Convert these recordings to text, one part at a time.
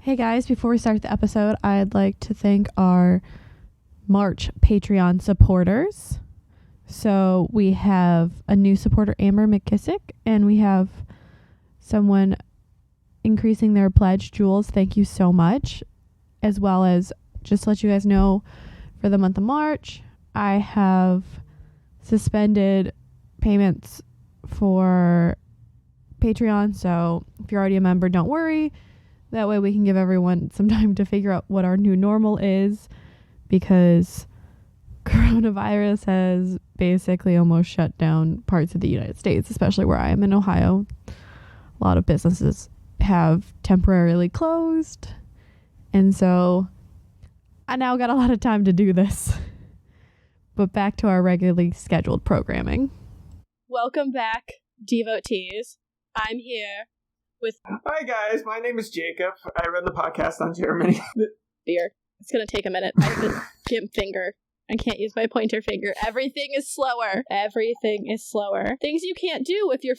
Hey guys, before we start the episode, I'd like to thank our March Patreon supporters. So we have a new supporter, Amber McKissick, and we have someone increasing their pledge, Jules. Thank you so much. As well as just to let you guys know, for the month of March, I have suspended payments for Patreon. So if you're already a member, don't worry. That way we can give everyone some time to figure out what our new normal is, because coronavirus has basically almost shut down parts of the United States, especially where I am in Ohio. A lot of businesses have temporarily closed. And so I now got a lot of time to do this. But back to our regularly scheduled programming. Welcome back, devotees. I'm here with... Hi guys, my name is Jacob. I run the podcast on Germany. Beer. It's gonna take a minute. I have the gimp finger. I can't use my pointer finger. Everything is slower. Everything is slower. Things you can't do if your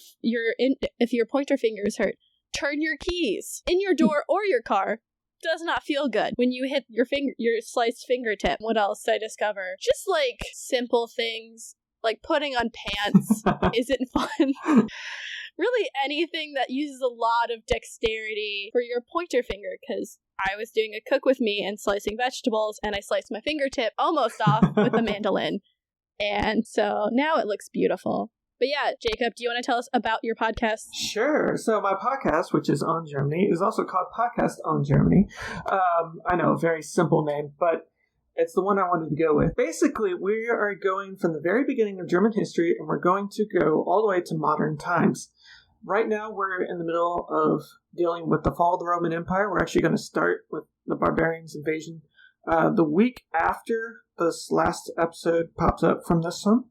pointer finger is hurt. Turn your keys in your door or your car. Does not feel good when you hit your sliced fingertip. What else did I discover? Just like simple things like putting on pants isn't fun. Really anything that uses a lot of dexterity for your pointer finger, because I was doing a cook with me and slicing vegetables, and I sliced my fingertip almost off with a mandolin. And so now it looks beautiful. But yeah, Jacob, do you want to tell us about your podcast? Sure. So my podcast, which is on Germany, is also called Podcast on Germany. I know, very simple name, but it's the one I wanted to go with. Basically, we are going from the very beginning of German history, and we're going to go all the way to modern times. Right now, we're in the middle of dealing with the fall of the Roman Empire. We're actually going to start with the barbarians' invasion the week after this last episode pops up from this one.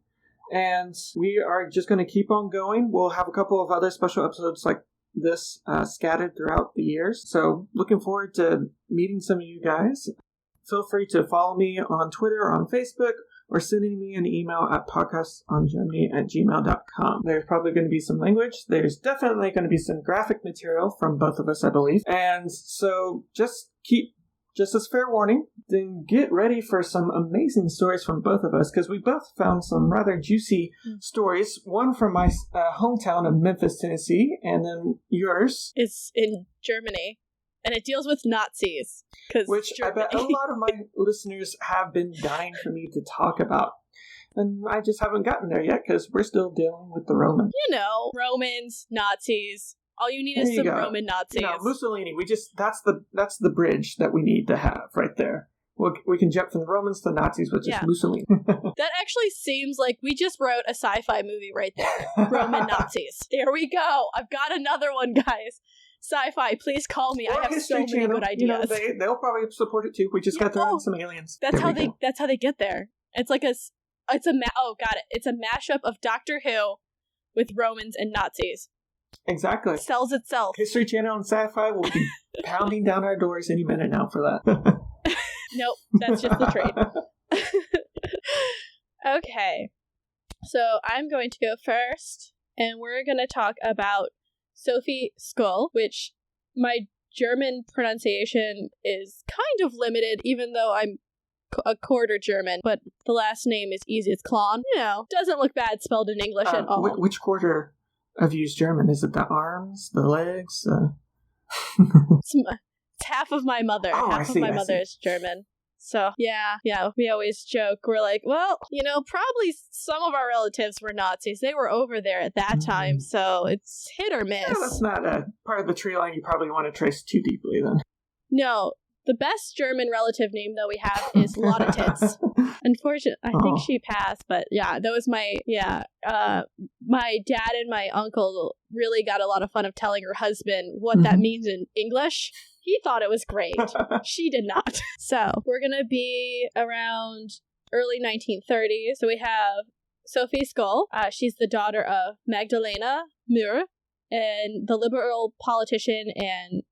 And we are just going to keep on going. We'll have a couple of other special episodes like this scattered throughout the years. So looking forward to meeting some of you guys. Feel free to follow me on Twitter or on Facebook, or sending me an email at podcastongermany@gmail.com. There's probably going to be some language. There's definitely going to be some graphic material from both of us, I believe. And so just as fair warning, then get ready for some amazing stories from both of us, because we both found some rather juicy stories. One from my hometown of Memphis, Tennessee, and then yours is in Germany. And it deals with Nazis. Which Germany. I bet a lot of my listeners have been dying for me to talk about. And I just haven't gotten there yet because we're still dealing with the Romans. You know, Romans, Nazis. All you need is some Roman Nazis. You know, Mussolini. That's the bridge that we need to have right there. We can jump from the Romans to the Nazis with just Mussolini. That actually seems like we just wrote a sci-fi movie right there. Roman Nazis. There we go. I've got another one, guys. Sci-fi, please call me. Or I have so many good ideas. You know, they'll probably support it too. We just got to throw in some aliens. That's how they get there. It's like got it. It's a mashup of Doctor Who with Romans and Nazis. Exactly. It sells itself. History Channel and Sci-Fi will be pounding down our doors any minute now for that. Nope, that's just the trade. Okay, so I'm going to go first, and we're going to talk about Sophie Scholl, which my German pronunciation is kind of limited, even though I'm a quarter German, but the last name is easy. It's Klon. You know, doesn't look bad spelled in English at all. Which quarter of you is German? Is it the arms, the legs? It's half of my mother. Half of my mother is German. So, yeah, we always joke. We're like, well, you know, probably some of our relatives were Nazis. They were over there at that time, so it's hit or miss. Yeah, that's not a part of the tree line you probably want to trace too deeply, then. No. The best German relative name that we have is Lotta Tits. Unfortunately, I think she passed, but yeah, that was my dad and my uncle really got a lot of fun of telling her husband what that means in English. He thought it was great. She did not. So we're going to be around early 1930s. So we have Sophie Scholl. She's the daughter of Magdalena Mühr, and the liberal politician and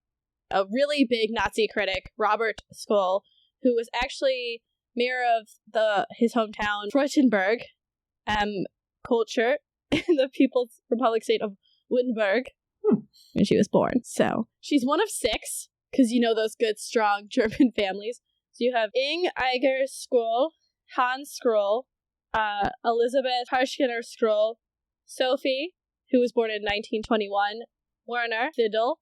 a really big Nazi critic, Robert Scholl, who was actually mayor of his hometown, Freudenberg, culture, in the People's Republic state of Wittenberg, when she was born. So she's one of 6, because you know those good, strong German families. So you have Eiger Scholl, Hans Scholl, Elizabeth Harschner Scholl, Sophie, who was born in 1921, Werner Thedel.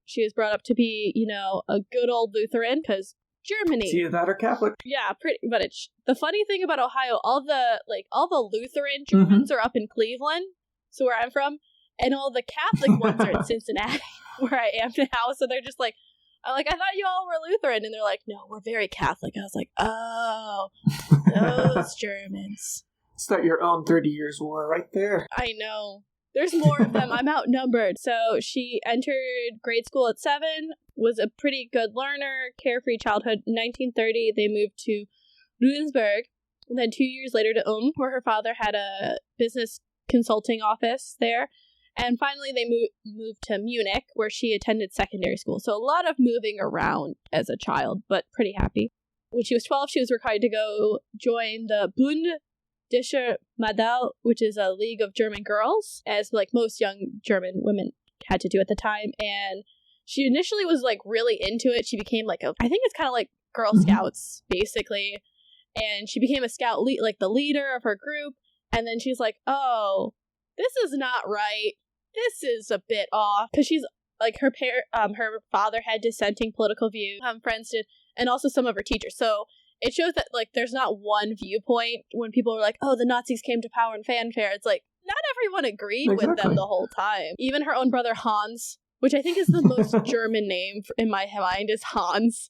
She was brought up to be, a good old Lutheran, because Germany. See that or Catholic? Yeah, pretty. But it's the funny thing about Ohio. All the Lutheran Germans are up in Cleveland, so where I'm from, and all the Catholic ones are in Cincinnati, where I am now. So they're just like, I'm like, I thought you all were Lutheran, and they're like, no, we're very Catholic. I was like, oh, those Germans. Start your own 30 Years' War right there. I know. There's more of them. I'm outnumbered. So she entered grade school at 7, was a pretty good learner, carefree childhood. In 1930, they moved to Ludwigsburg, and then 2 years later to Ulm, where her father had a business consulting office there. And finally, they moved to Munich, where she attended secondary school. So a lot of moving around as a child, but pretty happy. When she was 12, she was required to go join the Bund Discher Madel, which is a league of German girls, as like most young German women had to do at the time. And she initially was like really into it. She became like I think it's kind of like Girl Scouts, basically. And she became a scout like the leader of her group. And then she's like, oh, this is not right. This is a bit off, because she's like her father had dissenting political views, friends did, and also some of her teachers. So it shows that like there's not one viewpoint when people are like, oh, the Nazis came to power in fanfare. It's like not everyone agreed with them the whole time. Even her own brother Hans, which I think is the most German name in my mind, is Hans.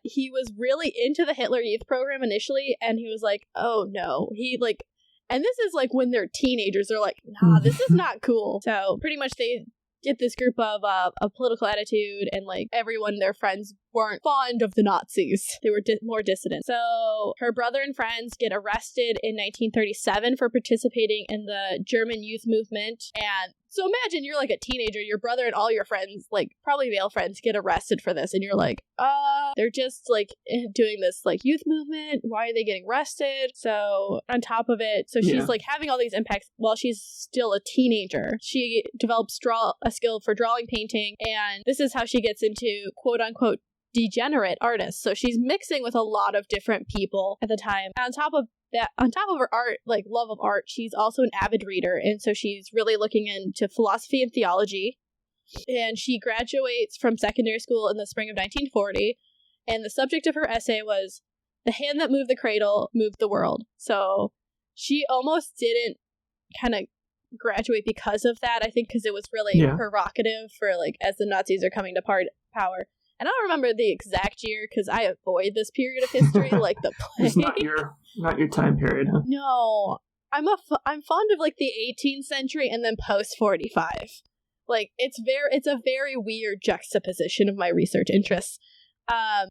He was really into the Hitler Youth program initially, and he was like, oh no, and this is like when they're teenagers, they're like, nah, this is not cool. So pretty much they get this group of political attitude, and like everyone, their friends weren't fond of the Nazis. They were more dissident. So her brother and friends get arrested in 1937 for participating in the German youth movement. And so imagine you're like a teenager, your brother and all your friends, like probably male friends, get arrested for this, and you're like, they're just like doing this like youth movement. Why are they getting arrested? So on top of it, she's like having all these impacts while she's still a teenager. She develops a skill for drawing, painting, and this is how she gets into quote unquote degenerate artists. So she's mixing with a lot of different people at the time. On top of her art, like love of art, she's also an avid reader, and so she's really looking into philosophy and theology. And she graduates from secondary school in the spring of 1940, and the subject of her essay was "The Hand That Moved the Cradle Moved the World." So she almost didn't kind of graduate because of that, I think, because it was really provocative for like as the Nazis are coming to power. And I don't remember the exact year because I avoid this period of history like the plague. It's not your time period, huh? No, I'm fond of like the 18th century and then post 45. Like it's a very weird juxtaposition of my research interests. On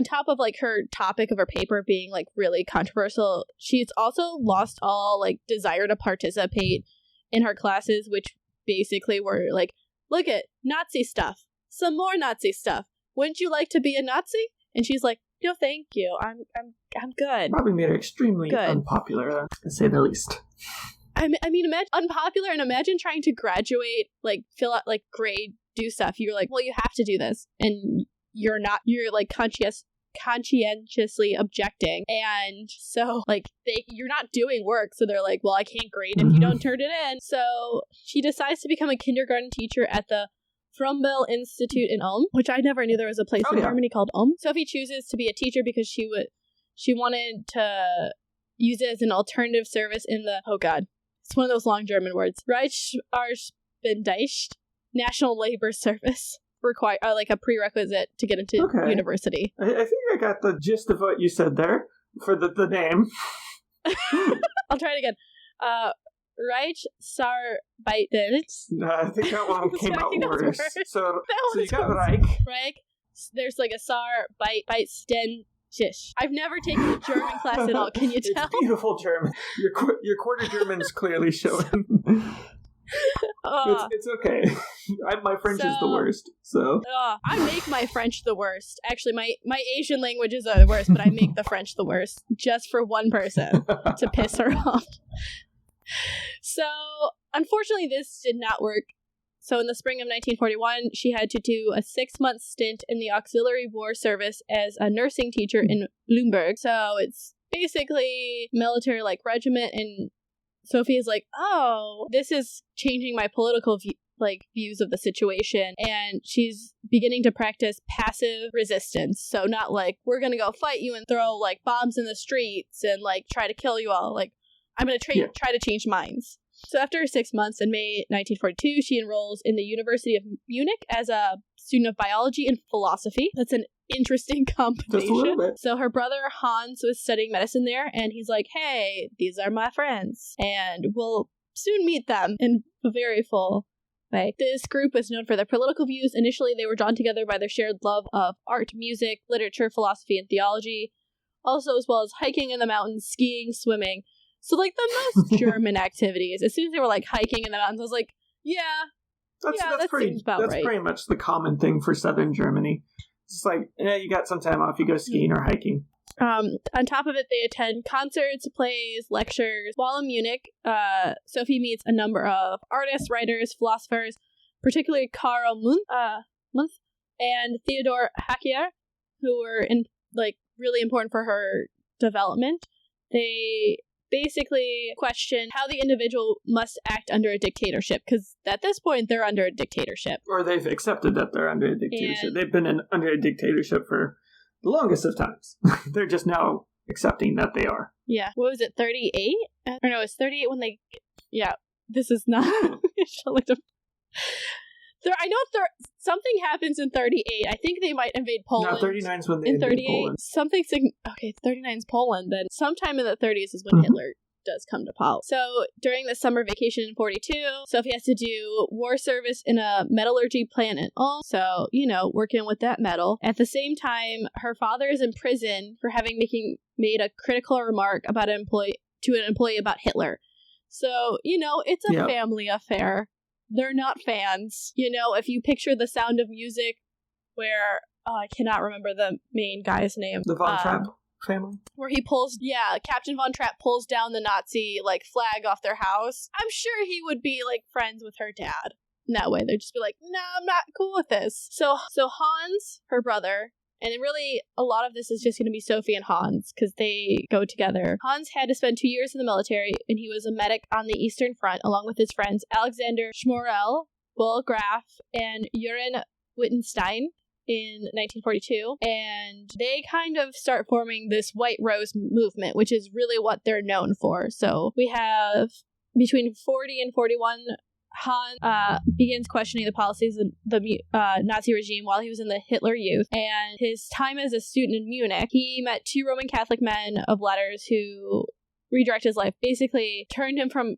top of like her topic of her paper being like really controversial, she's also lost all like desire to participate in her classes, which basically were like, look at Nazi stuff. Some more Nazi stuff. Wouldn't you like to be a Nazi? And she's like, no, thank you. I'm good. Probably made her extremely unpopular, to say the least. I mean, imagine unpopular, and imagine trying to graduate, like fill out like grade, do stuff. You're like, well, you have to do this, and you're not. You're like conscientiously objecting, and so like you're not doing work. So they're like, well, I can't grade if you don't turn it in. So she decides to become a kindergarten teacher at the Frumbel Institute in Ulm, which I never knew there was a place in Germany called Ulm. Sophie chooses to be a teacher because she wanted to use it as an alternative service in the, oh god, it's one of those long German words, Reichsarbeitsdienst, National Labor Service, like a prerequisite to get into university. I think I got the gist of what you said there for the name. I'll try it again. Reichsarbeitsdienst. No, I think that one came out worse. So you got Reich. There's like a Sarbeitsdienst. I've never taken a German class at all. Can you tell? It's beautiful German. Your quarter German is clearly showing. It's okay. My French is the worst. So I make my French the worst. Actually, my Asian languages are the worst, but I make the French the worst just for one person to piss her off. So, unfortunately, this did not work So in the spring of 1941, she had to do a 6-month stint in the Auxiliary War Service as a nursing teacher in Limburg. So it's basically military-like regiment, and Sophie is like, oh, this is changing my political views of the situation, and she's beginning to practice passive resistance. So not like, we're gonna go fight you and throw like bombs in the streets and like try to kill you all. Like, I'm gonna try to change minds. So after 6 months in May 1942, she enrolls in the University of Munich as a student of biology and philosophy. That's an interesting combination. Just a little bit. So her brother Hans was studying medicine there, and he's like, hey, these are my friends, and we'll soon meet them in a very full way. This group was known for their political views. Initially, they were drawn together by their shared love of art, music, literature, philosophy, and theology, also as well as hiking in the mountains, skiing, swimming. So, like, the most German activities. As soon as they were, like, hiking in the mountains, I was like, that seems about right. That's pretty much the common thing for southern Germany. It's like, you got some time off, you go skiing or hiking. On top of it, they attend concerts, plays, lectures. While in Munich, Sophie meets a number of artists, writers, philosophers, particularly Karl Munth and Theodor Hacker, who were really important for her development. They basically question how the individual must act under a dictatorship, because at this point they're under a dictatorship. Or they've accepted that they're under a dictatorship. They've been under a dictatorship for the longest of times. They're just now accepting that they are. Yeah. What was it, 38? Or no, it's 38 when they... Yeah, this is not... I know something happens in 38. I think they might invade Poland. No, 39 is when they invade Poland. Something... Okay, 39 is Poland, then sometime in the 30s is when Hitler does come to power. So, during the summer vacation in 42, Sophie has to do war service in a metallurgy plant in Ulm. So, working with that metal. At the same time, her father is in prison for having made a critical remark about an employee about Hitler. So, it's a family affair. They're not fans. If you picture The Sound of Music, where I cannot remember the main guy's name. The Von Trapp family? Where he Captain Von Trapp pulls down the Nazi, flag off their house. I'm sure he would be, friends with her dad. In that way, they'd just be like, no, I'm not cool with this. So Hans, her brother, and really a lot of this is just going to be Sophie and Hans, because they go together. Hans had to spend 2 years in the military, and he was a medic on the Eastern Front, along with his friends Alexander Schmorell, Will Graf, and Jürgen Wittenstein in 1942, and they kind of start forming this White Rose movement, which is really what they're known for. So we have between 40 and 41, Hans begins questioning the policies of the Nazi regime while he was in the Hitler Youth, and his time as a student in Munich, he met 2 Roman Catholic men of letters who redirected his life, basically turned him from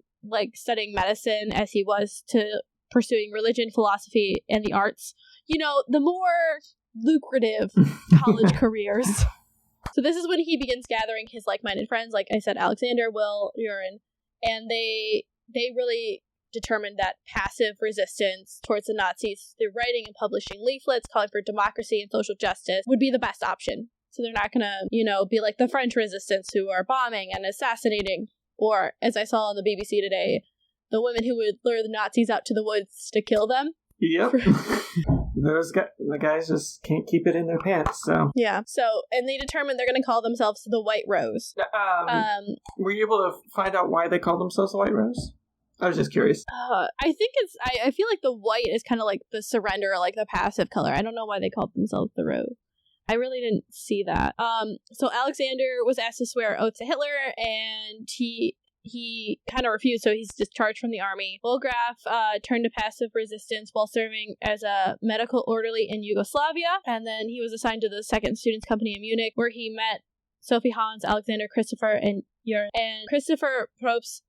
studying medicine as he was to pursuing religion, philosophy, and the arts. The more lucrative college careers. So this is when he begins gathering his like-minded friends, like I said, Alexander, Will, Jürgen, and they really determined that passive resistance towards the Nazis through writing and publishing leaflets calling for democracy and social justice would be the best option. So they're not gonna, be like the French resistance who are bombing and assassinating, or, as I saw on the BBC today, the women who would lure the Nazis out to the woods to kill them. Yep. The guys just can't keep it in their pants, so... Yeah, and they determined they're going to call themselves the White Rose. Were you able to find out why they called themselves the White Rose? I was just curious. I think I feel like the white is kind of like the surrender, like the passive color. I don't know why they called themselves the Rose. I really didn't see that. So Alexander was asked to swear oath to Hitler, and he kind of refused, so he's discharged from the army. Wolgraf turned to passive resistance while serving as a medical orderly in Yugoslavia, and then he was assigned to the 2nd Students' Company in Munich, where he met Sophie, Hans, Alexander, Christopher, and Jürgen. And Christopher Probst,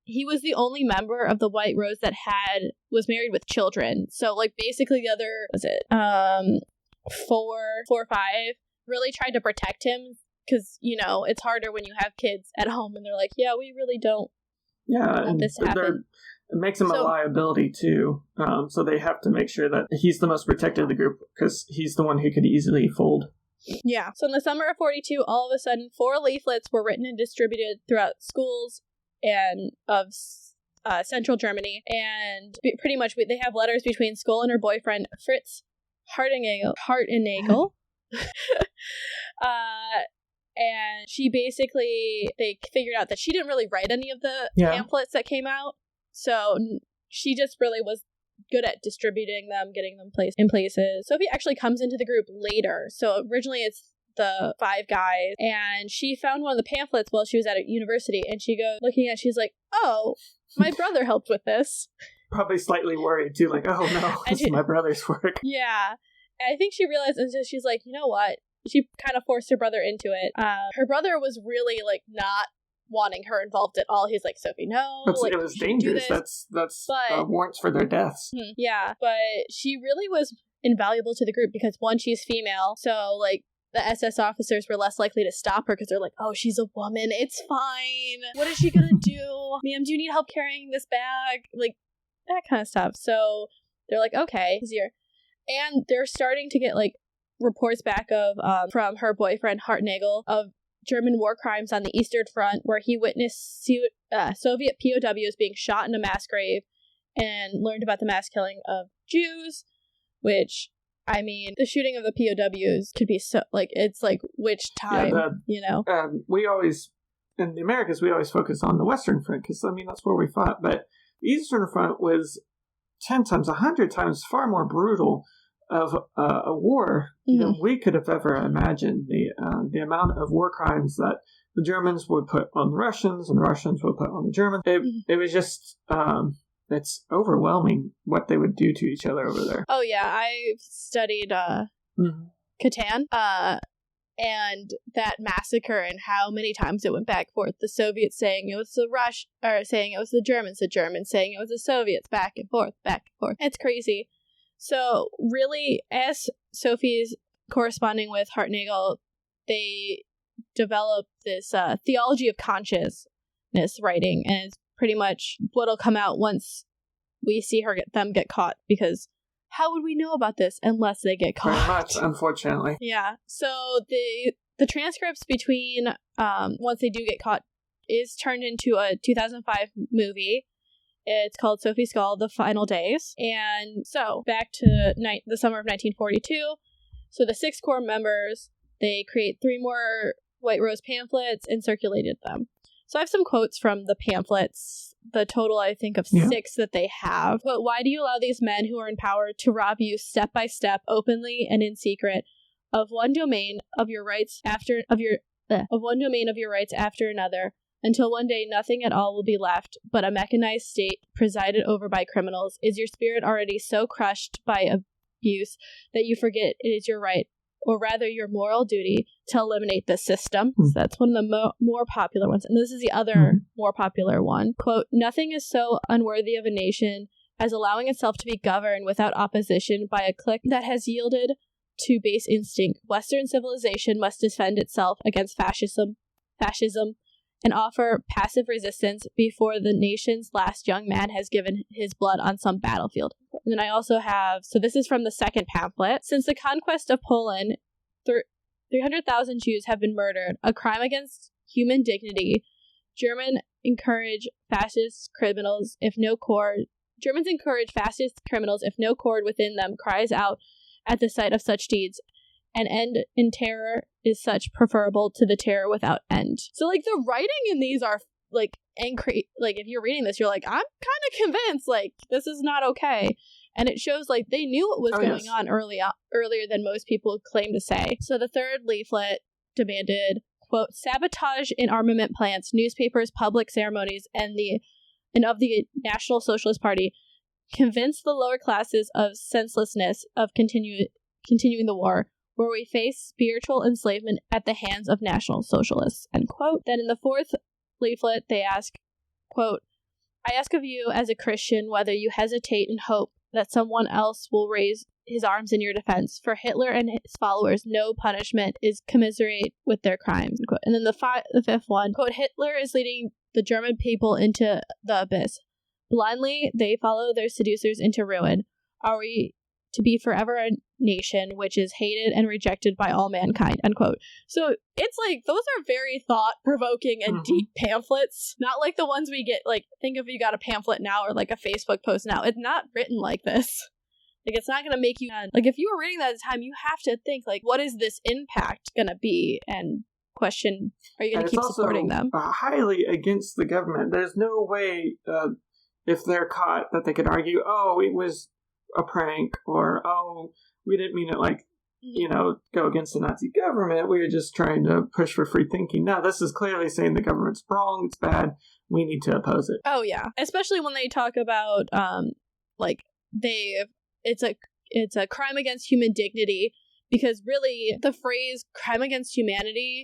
he was the only member of the White Rose that was married with children. So, basically the other, 4 or 5, really tried to protect him. Because, it's harder when you have kids at home and they're like, yeah, we really don't want this to happen. It makes him a liability, too. So they have to make sure that he's the most protected of the group, because he's the one who could easily fold. Yeah. So in the summer of 42, all of a sudden, 4 leaflets were written and distributed throughout schools and of central Germany, and pretty much they have letters between Scholl and her boyfriend Fritz Hartenagel. And she they figured out that she didn't really write any of the pamphlets that came out, so she just really was good at distributing them, getting them placed in places. Sophie actually comes into the group later, so originally it's the 5 guys, and she found one of the pamphlets while she was at a university, and she goes looking at it, she's like, oh, my brother helped with this. Probably slightly worried too, like, oh no, this is my brother's work. Yeah. And I think she realized, and so she's like, you know what? She kind of forced her brother into it. Her brother was really like not wanting her involved at all. He's like, Sophie, no. Like, it was dangerous. That's warrants for their deaths. Yeah, but she really was invaluable to the group because, one, she's female, so like the SS officers were less likely to stop her because they're like, oh, she's a woman, it's fine. What is she gonna do? Ma'am, do you need help carrying this bag? Like, that kind of stuff. So they're like, okay, easier. And they're starting to get like reports back of from her boyfriend Hartenagel of German war crimes on the Eastern Front, where he witnessed Soviet POWs being shot in a mass grave and learned about the mass killing of Jews, which, I mean, the shooting of the POWs could be so, like, it's like, which time, you know? We always, in the Americas, we always focus on the Western Front, because, I mean, that's where we fought, but the Eastern Front was 10 times, 100 times far more brutal of a war than we could have ever imagined. The amount of war crimes that the Germans would put on the Russians and the Russians would put on the Germans. It was just, it's overwhelming what they would do to each other over there. Oh yeah, I studied Catan, and that massacre and how many times it went back and forth. The Soviets saying it was the saying it was the Germans saying it was the Soviets, back and forth. It's crazy. So really, as Sophie's corresponding with Hartenagel, they develop this theology of consciousness writing, and it's pretty much what'll come out once we see them get caught, because how would we know about this unless they get caught? Very much, unfortunately. Yeah. So the transcripts between once they do get caught is turned into a 2005 movie. It's called Sophie Scholl, The Final Days. And so, back to the summer of 1942. So the 6 core members, they create 3 more White Rose pamphlets and circulated them. So I have some quotes from the pamphlets, the total, I think, of 6 that they have. But why do you allow these men who are in power to rob you step by step, openly and in secret, of one domain of your rights after another, until one day nothing at all will be left but a mechanized state presided over by criminals? Is your spirit already so crushed by abuse that you forget it is your right, or rather your moral duty, to eliminate the system? So that's one of the more popular ones. And this is the other more popular one. Quote, nothing is so unworthy of a nation as allowing itself to be governed without opposition by a clique that has yielded to base instinct. Western civilization must defend itself against fascism, and offer passive resistance before the nation's last young man has given his blood on some battlefield. And then I also have, so this is from the second pamphlet. Since the conquest of Poland, 300,000 Jews have been murdered, a crime against human dignity. Germans encourage fascist criminals if no cord within them cries out at the sight of such deeds. An end in terror is such preferable to the terror without end. So, like, the writing in these are, like, angry. Like, if you're reading this, you're like, I'm kind of convinced, like, this is not okay. And it shows, like, they knew what was going on earlier than most people claim to say. So the third leaflet demanded, quote, sabotage in armament plants, newspapers, public ceremonies, and of the National Socialist Party. Convince the lower classes of senselessness of continuing the war, where we face spiritual enslavement at the hands of National Socialists, end quote. Then in the fourth leaflet, they ask, quote, I ask of you as a Christian whether you hesitate and hope that someone else will raise his arms in your defense. For Hitler and his followers, no punishment is commiserate with their crimes, end quote. And then the fifth one, quote, Hitler is leading the German people into the abyss. Blindly, they follow their seducers into ruin. Are we to be forever a nation which is hated and rejected by all mankind, end quote. So it's like, those are very thought-provoking and deep pamphlets. Not like the ones we get, like, think if you got a pamphlet now or like a Facebook post now. It's not written like this. Like, it's not going to make you, like, if you were reading that at the time, you have to think, like, what is this impact going to be? And question, are you going to keep supporting them? Highly against the government. There's no way, if they're caught, that they could argue, oh, it was a prank, or, oh, we didn't mean it, like, you know, go against the Nazi government. We were just trying to push for free thinking. No, this is clearly saying the government's wrong, it's bad, we need to oppose it. Oh, yeah. Especially when they talk about, like, it's a crime against human dignity, because really the phrase crime against humanity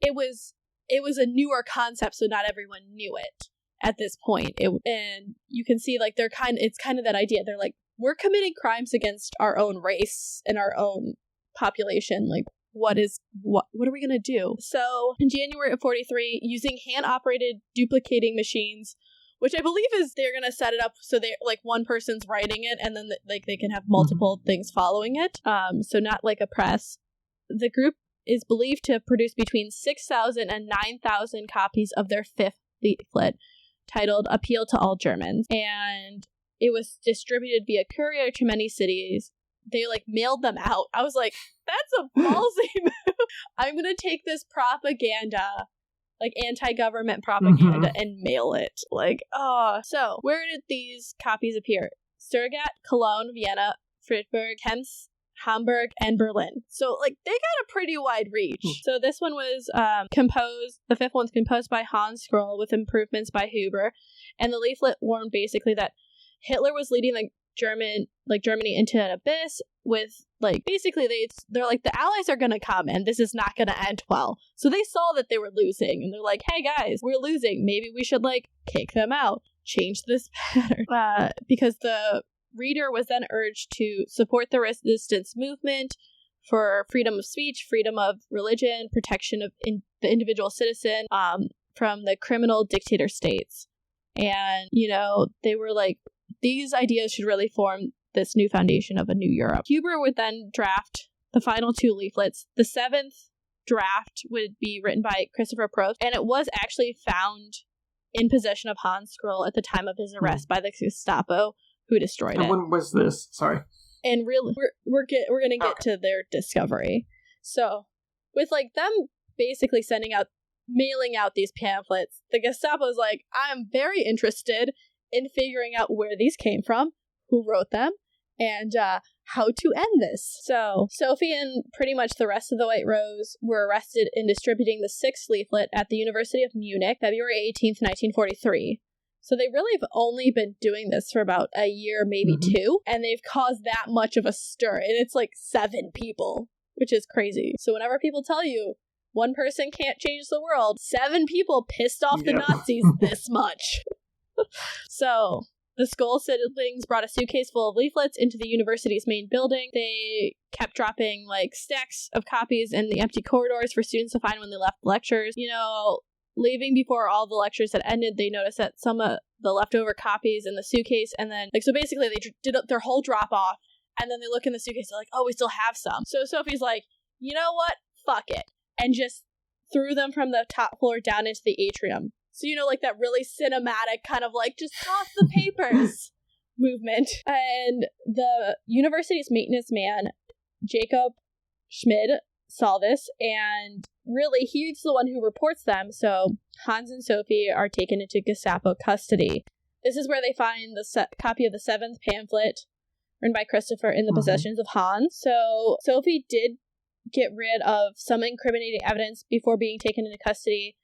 it was a newer concept, so not everyone knew it at this point. And you can see, like, it's kind of that idea. They're like, we're committing crimes against our own race and our own population. Like, what are we going to do? So in January of 43, using hand-operated duplicating machines, which I believe is they're going to set it up so they like one person's writing it and then like they can have multiple things following it. So not like a press. The group is believed to have produced between 6,000 and 9,000 copies of their fifth leaflet titled Appeal to All Germans. And it was distributed via courier to many cities. They like mailed them out. I was like, that's a ballsy move. I'm going to take this propaganda, like anti-government propaganda, and mail it. Like, oh. So, where did these copies appear? Stuttgart, Cologne, Vienna, Friedberg, Krems, Hamburg, and Berlin. So, like, they got a pretty wide reach. So, this one was the fifth one's composed by Hans Scholl with improvements by Huber. And the leaflet warned basically that Hitler was leading Germany into an abyss with, like, basically they're like, the Allies are gonna come and this is not gonna end well. So they saw that they were losing and they're like, hey guys, we're losing. Maybe we should, like, kick them out. Change this pattern. Because the reader was then urged to support the resistance movement for freedom of speech, freedom of religion, protection of the individual citizen from the criminal dictator states. And, you know, they were like, these ideas should really form this new foundation of a new Europe. Huber would then draft the final two leaflets. The seventh draft would be written by Christopher Probst, and it was actually found in possession of Hans Scholl at the time of his arrest by the Gestapo, who destroyed it. When was this? Sorry. And really, we're gonna get to their discovery. So, with like them basically mailing out these pamphlets, the Gestapo's like, I'm very interested in figuring out where these came from, who wrote them, and how to end this. So Sophie and pretty much the rest of the White Rose were arrested in distributing the sixth leaflet at the University of Munich, February 18th, 1943. So they really have only been doing this for about a year, maybe two, and they've caused that much of a stir, and it's like 7 people, which is crazy. So whenever people tell you one person can't change the world, 7 people pissed off the Nazis this much. So, the Scholl siblings brought a suitcase full of leaflets into the university's main building. They kept dropping, like, stacks of copies in the empty corridors for students to find when they left lectures. You know, leaving before all the lectures had ended, they noticed that some of the leftover copies in the suitcase, and then, like, so basically they did their whole drop-off, and then they look in the suitcase, they're like, oh, we still have some. So Sophie's like, you know what? Fuck it. And just threw them from the top floor down into the atrium. So, you know, like that really cinematic kind of like, just toss the papers movement. And the university's maintenance man, Jacob Schmid, saw this, and really he's the one who reports them. So Hans and Sophie are taken into Gestapo custody. This is where they find the copy of the 7th pamphlet written by Christopher in the possessions of Hans. So Sophie did get rid of some incriminating evidence before being taken into custody,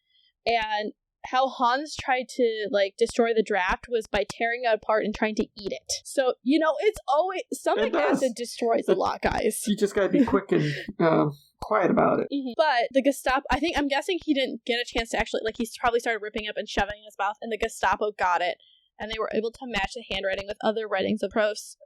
and how Hans tried to, like, destroy the draft was by tearing it apart and trying to eat it. So, you know, it's always... Stomach acid destroys a lot, guys. You just gotta be quick and quiet about it. But the Gestapo... I'm guessing he didn't get a chance to actually... Like, he probably started ripping up and shoving in his mouth, and the Gestapo got it. And they were able to match the handwriting with other writings of Probst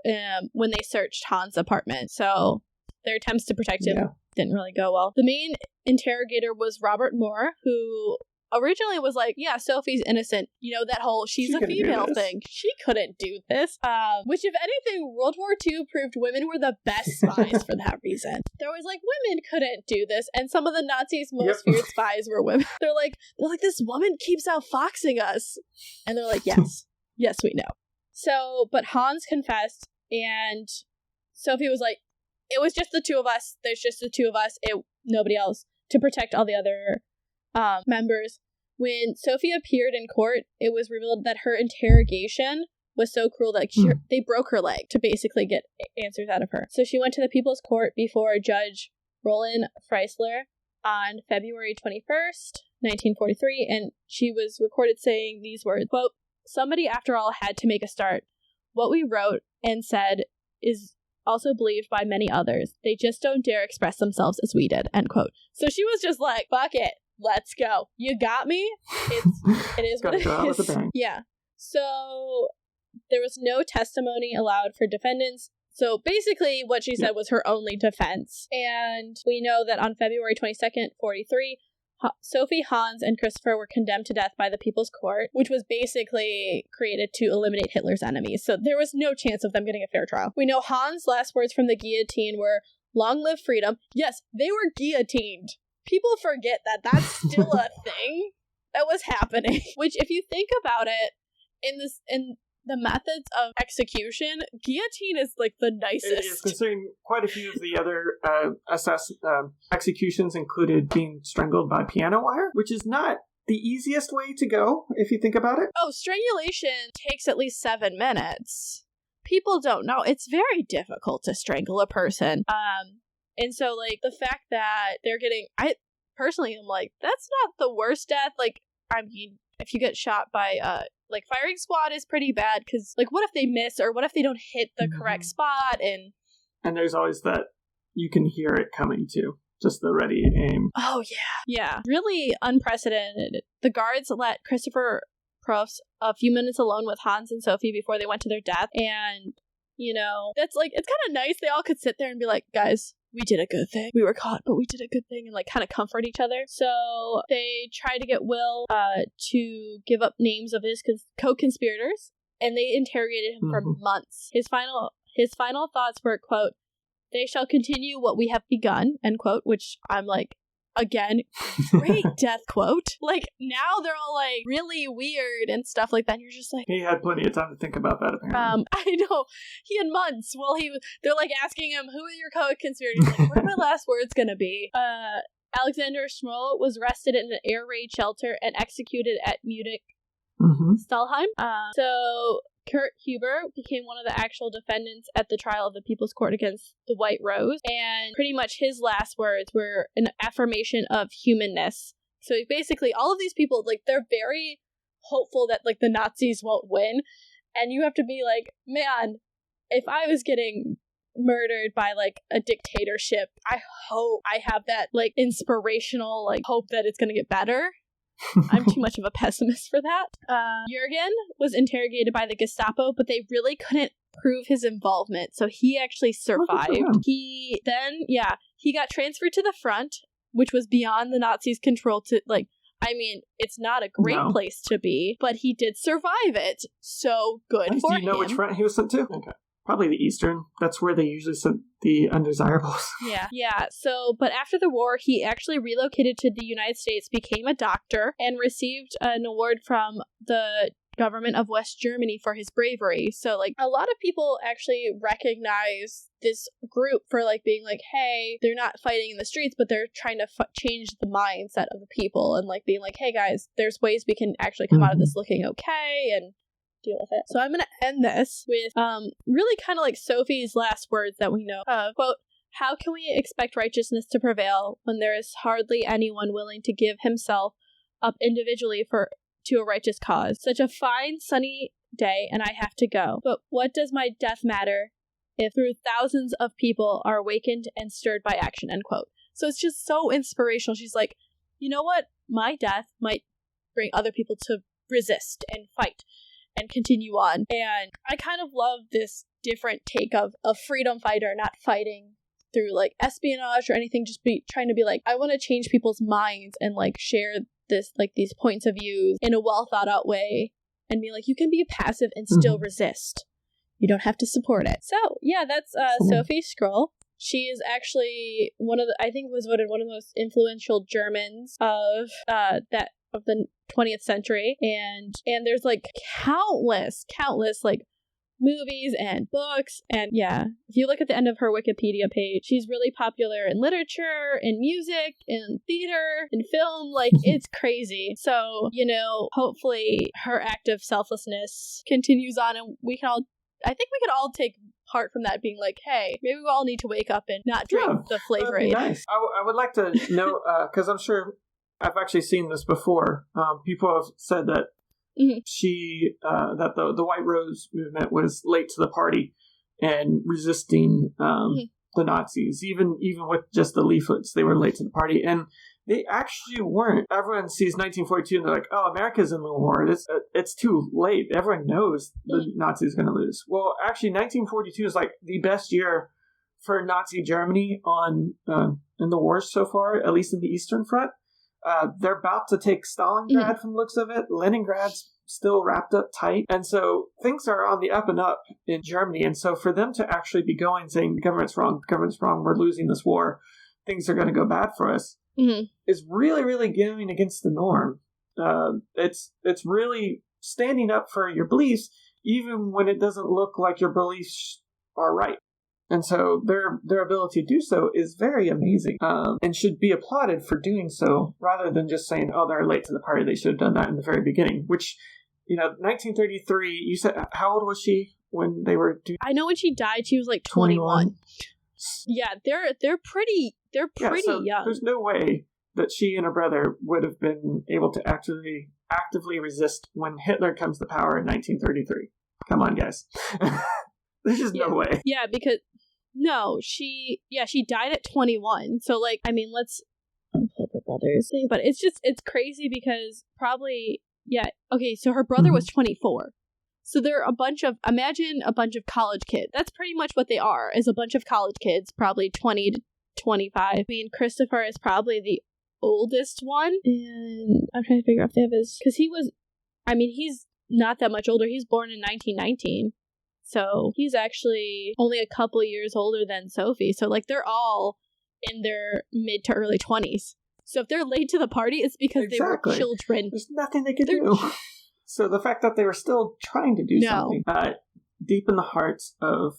when they searched Hans' apartment. So their attempts to protect him didn't really go well. The main interrogator was Robert Moore, who... originally was like, yeah, Sophie's innocent. You know, that whole she's a female thing. She couldn't do this. Which, if anything, World War II proved women were the best spies for that reason. They're always like, women couldn't do this. And some of the Nazis' most feared spies were women. They're like, this woman keeps outfoxing us. And they're like, yes. Yes, we know. So, but Hans confessed, and Sophie was like, it was just the two of us. There's just the two of us. Nobody else, to protect all the other members. When Sophie appeared in court, it was revealed that her interrogation was so cruel that they broke her leg to basically get answers out of her. So she went to the People's Court before Judge Roland Freisler on February 21st, 1943, and she was recorded saying these words, quote, "Somebody, after all, had to make a start. What we wrote and said is also believed by many others. They just don't dare express themselves as we did," end quote. So she was just like, fuck it. Let's go. You got me? It is what it is. Yeah. So there was no testimony allowed for defendants. So basically what she said was her only defense. And we know that on February 22nd, 43, Sophie, Hans, and Christopher were condemned to death by the People's Court, which was basically created to eliminate Hitler's enemies. So there was no chance of them getting a fair trial. We know Hans' last words from the guillotine were, "Long live freedom." Yes, they were guillotined. People forget that that's still a thing that was happening. Which, if you think about it, in the methods of execution, guillotine is like the nicest. It is, considering quite a few of the other executions included being strangled by piano wire, which is not the easiest way to go, if you think about it. Oh, strangulation takes at least 7 minutes. People don't know. It's very difficult to strangle a person. And so, like, the fact that they're getting... I personally am like, that's not the worst death. Like, I mean, if you get shot by... like, firing squad is pretty bad, because, like, what if they miss, or what if they don't hit the correct spot, and there's always that, you can hear it coming, too. Just the ready aim. Oh, yeah. Yeah. Really unprecedented. The guards let Christopher Profs a few minutes alone with Hans and Sophie before they went to their death, and, you know, that's, like, it's kind of nice. They all could sit there and be like, guys, we did a good thing. We were caught, but we did a good thing, and like kind of comfort each other. So they tried to get Will to give up names of his co-conspirators, and they interrogated him for months. His final thoughts were, quote, "They shall continue what we have begun," end quote, which I'm like, again, great death quote. Like, now they're all like really weird and stuff like that. And you're just like, he had plenty of time to think about that, apparently. I know, he had months. Well, they're like asking him, "Who are your co-conspirators?" Like, what are my last words gonna be? Alexander Schmoll was arrested in an air raid shelter and executed at Munich Stahlheim. So Kurt Huber became one of the actual defendants at the trial of the People's Court against the White Rose, and pretty much his last words were an affirmation of humanness. So basically, all of these people, like, they're very hopeful that, like, the Nazis won't win, and you have to be like, man, if I was getting murdered by, like, a dictatorship, I hope I have that, like, inspirational, like, hope that it's gonna get better. I'm too much of a pessimist for that. Jürgen was interrogated by the Gestapo, but they really couldn't prove his involvement, so he actually survived. He got transferred to the front, which was beyond the Nazis' control to, like, I mean, it's not a great place to be, but he did survive it, so good for him. Do you know which front he was sent to? Okay. Probably the Eastern. That's where they usually sent the undesirables. Yeah. So, but after the war, he actually relocated to the United States, became a doctor, and received an award from the government of West Germany for his bravery. So, like, a lot of people actually recognize this group for, like, being like, hey, they're not fighting in the streets, but they're trying to change the mindset of the people, and, like, being like, hey, guys, there's ways we can actually come out of this looking okay, and deal with it. So I'm going to end this with really kind of like Sophie's last words that we know. Quote, "How can we expect righteousness to prevail when there is hardly anyone willing to give himself up individually to a righteous cause? Such a fine sunny day and I have to go. But what does my death matter if through thousands of people are awakened and stirred by action," end quote. So it's just so inspirational. She's like, you know what? My death might bring other people to resist and fight and continue on. And I kind of love this different take of a freedom fighter not fighting through, like, espionage or anything, just trying to be like, I want to change people's minds and, like, share these points of view in a well thought out way, and be like, you can be passive and still resist. You don't have to support it. So yeah, that's Sophie Scholl. She is actually I think was voted one of the most influential Germans of the 20th century, and there's like countless like movies and books, and yeah, if you look at the end of her Wikipedia page, she's really popular in literature, in music, in theater, in film, like it's crazy. So, hopefully her act of selflessness continues on, and I think we could all take part from that, being like, hey, maybe we all need to wake up and not drink the Flavor Aid. Nice. I would like to know, because I'm sure I've actually seen this before. People have said that that the White Rose movement was late to the party and resisting the Nazis. Even with just the leaflets, they were late to the party. And they actually weren't. Everyone sees 1942 and they're like, oh, America's in the war. It's too late. Everyone knows the Nazis are going to lose. Well, actually, 1942 is like the best year for Nazi Germany in the wars so far, at least in the Eastern Front. They're about to take Stalingrad from the looks of it. Leningrad's still wrapped up tight. And so things are on the up and up in Germany. And so for them to actually be saying, government's wrong, we're losing this war, things are going to go bad for us, is really, really going against the norm. It's really standing up for your beliefs, even when it doesn't look like your beliefs are right. And so their ability to do so is very amazing, and should be applauded for doing so, rather than just saying, oh, they're late to the party. They should have done that in the very beginning, which, 1933, you said, how old was she when they were doing? I know when she died, she was like 21. Yeah, they're pretty young. There's no way that she and her brother would have been able to actively resist when Hitler comes to power in 1933. Come on, guys. There's just no way. Yeah, because she died at 21. So like, I mean, let's pull up her brother's thing, but it's crazy because probably, okay, so her brother was 24. So they're imagine a bunch of college kids. That's pretty much what they are, is a bunch of college kids, probably 20 to 25. I mean, Christopher is probably the oldest one, and I'm trying to figure out if they have because he's not that much older. He's born in 1919. So he's actually only a couple years older than Sophie. So like they're all in their mid to early 20s. So if they're late to the party, it's because they were children. There's nothing they could do. So the fact that they were still trying to do something deep in the hearts of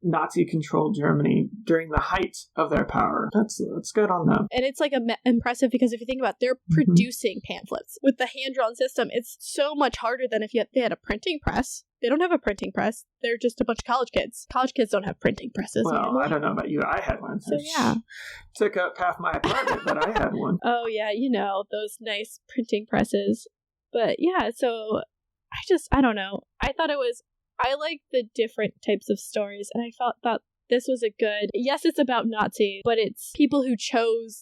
Nazi-controlled Germany during the height of their power, that's good on them. And it's like impressive because if you think about it, they're producing pamphlets with the hand-drawn system. It's so much harder than if they had a printing press. They don't have a printing press. They're just a bunch of college kids. College kids don't have printing presses. Well, I don't know about you. I had one. So yeah. Took up half my apartment, but I had one. Oh yeah, those nice printing presses. But yeah, so I don't know. I like the different types of stories, and I thought that this was yes, it's about Nazis, but it's people who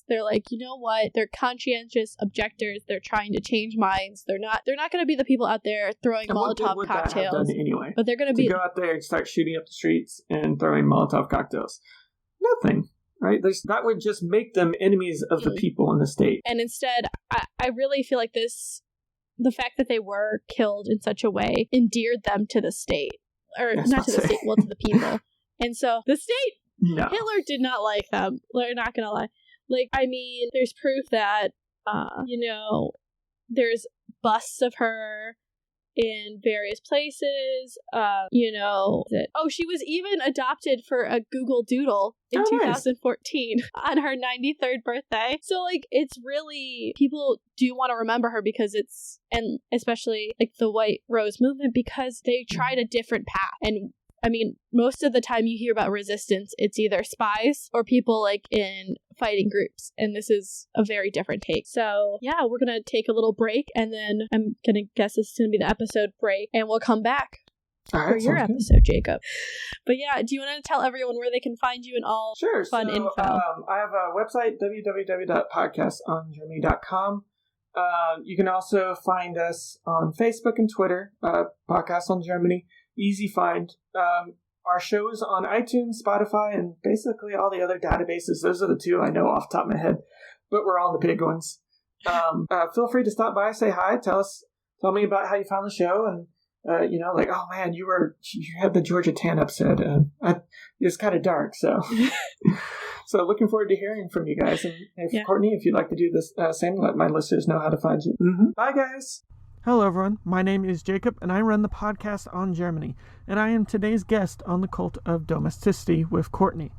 they're like, you know what? They're conscientious objectors. They're trying to change minds. They're not going to be the people out there throwing Molotov cocktails. That have done anyway? But they're going to go out there and start shooting up the streets and throwing Molotov cocktails. Nothing. Right? That would just make them enemies of the people in the state. And instead, I really feel like the fact that they were killed in such a way endeared them to the state. Or not to the state, well, to the people. And so the state, Hitler did not like them. They're not going to lie. Like, I mean, there's proof that, there's busts of her in various places. She was even adopted for a Google Doodle in 2014 on her 93rd birthday. So like, it's really, people do want to remember her because and especially like the White Rose movement, because they tried a different path. And I mean, most of the time you hear about resistance, it's either spies or people like in fighting groups. And this is a very different take. So yeah, we're going to take a little break, and then I'm going to guess this is going to be the episode break, and we'll come back for your episode, Jacob. But yeah, do you want to tell everyone where they can find you and all fun info? I have a website, www.podcastongermany.com. You can also find us on Facebook and Twitter, Podcast on Germany. Easy find. Our shows on iTunes, Spotify, and basically all the other databases. Those are the two I know off the top of my head, but we're on the big ones. feel free to stop by, say hi, tell me about how you found the show, and like, oh man, you had the Georgia Tan episode. It was kind of dark, so so looking forward to hearing from you guys. And Courtney, if you'd like to do this same, let my listeners know how to find you. Bye, guys. Hello, everyone. My name is Jacob, and I run the podcast On Germany, and I am today's guest on the Cult of Domesticity with Courtney.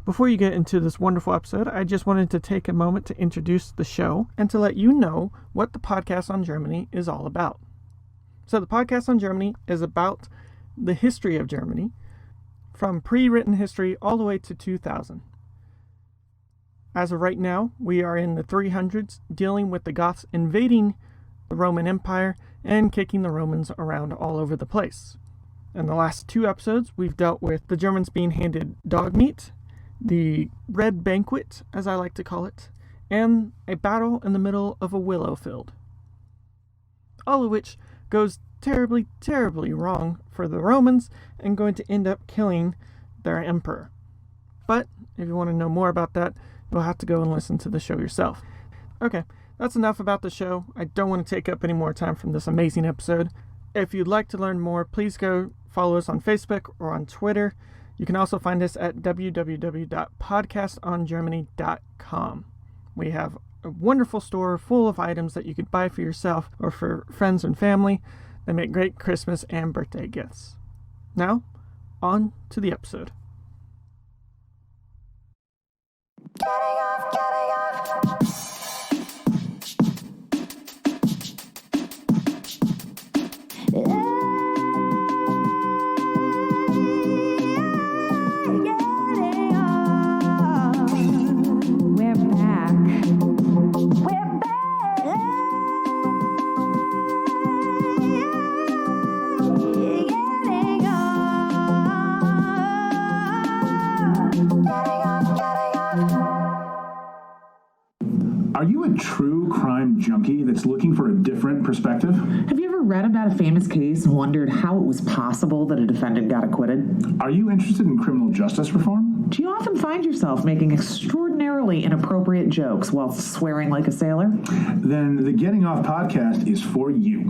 Before you get into this wonderful episode, I just wanted to take a moment to introduce the show and to let you know what the podcast On Germany is all about. So the podcast On Germany is about the history of Germany, from pre-written history all the way to 2000. As of right now, we are in the 300s, dealing with the Goths invading the Roman Empire and kicking the Romans around all over the place. In the last 2 episodes, we've dealt with the Germans being handed dog meat, the Red Banquet, as I like to call it, and a battle in the middle of a willow field. All of which goes terribly, terribly wrong for the Romans and going to end up killing their emperor. But if you want to know more about that, you'll have to go and listen to the show yourself. Okay, that's enough about the show. I don't want to take up any more time from this amazing episode. If you'd like to learn more, please go follow us on Facebook or on Twitter. You can also find us at www.podcastongermany.com. We have a wonderful store full of items that you could buy for yourself or for friends and family. They make great Christmas and birthday gifts. Now, on to the episode. Are you a true crime junkie that's looking for a different perspective? Have you ever read about a famous case and wondered how it was possible that a defendant got acquitted? Are you interested in criminal justice reform? Do you often find yourself making extraordinarily inappropriate jokes while swearing like a sailor? Then the Getting Off podcast is for you.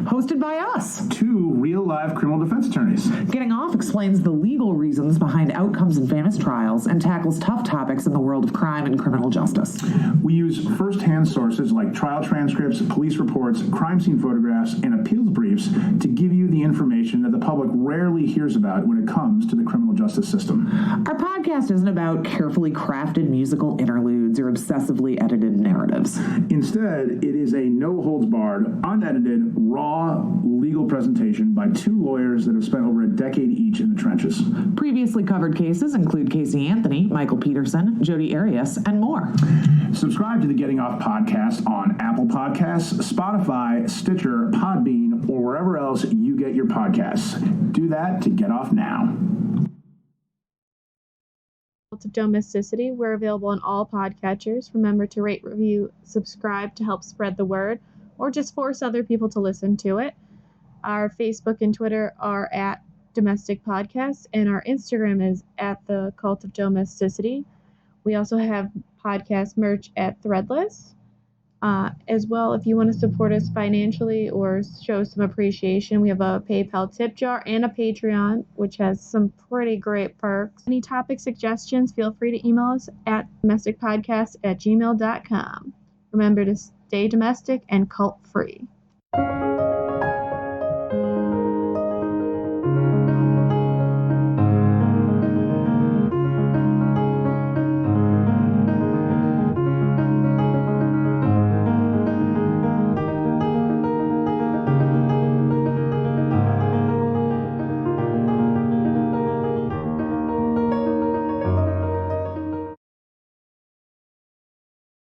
Hosted by us, 2 real-life criminal defense attorneys. Getting Off explains the legal reasons behind outcomes in famous trials and tackles tough topics in the world of crime and criminal justice. We use first-hand sources like trial transcripts, police reports, crime scene photographs, and appeals briefs to give you the information that the public rarely hears about when it comes to the criminal justice system. Our podcast isn't about carefully crafted musical interludes or obsessively edited narratives. Instead, it is a no-holds-barred, unedited, raw legal presentation by 2 lawyers that have spent over a decade each in the trenches. Previously covered cases include Casey Anthony, Michael Peterson, Jody Arias, and more. Subscribe to the Getting Off podcast on Apple Podcasts, Spotify, Stitcher, Podbean, or wherever else you get your podcasts. Do that to get off now. Cult of Domesticity. We're available on all podcatchers. Remember to rate, review, subscribe to help spread the word, or just force other people to listen to it. Our Facebook and Twitter are at Domestic Podcast, and our Instagram is at the Cult of Domesticity. We also have podcast merch at Threadless. As well, if you want to support us financially or show some appreciation, we have a PayPal tip jar and a Patreon, which has some pretty great perks. Any topic suggestions, feel free to email us at domesticpodcast@gmail.com. Remember to stay domestic and cult-free.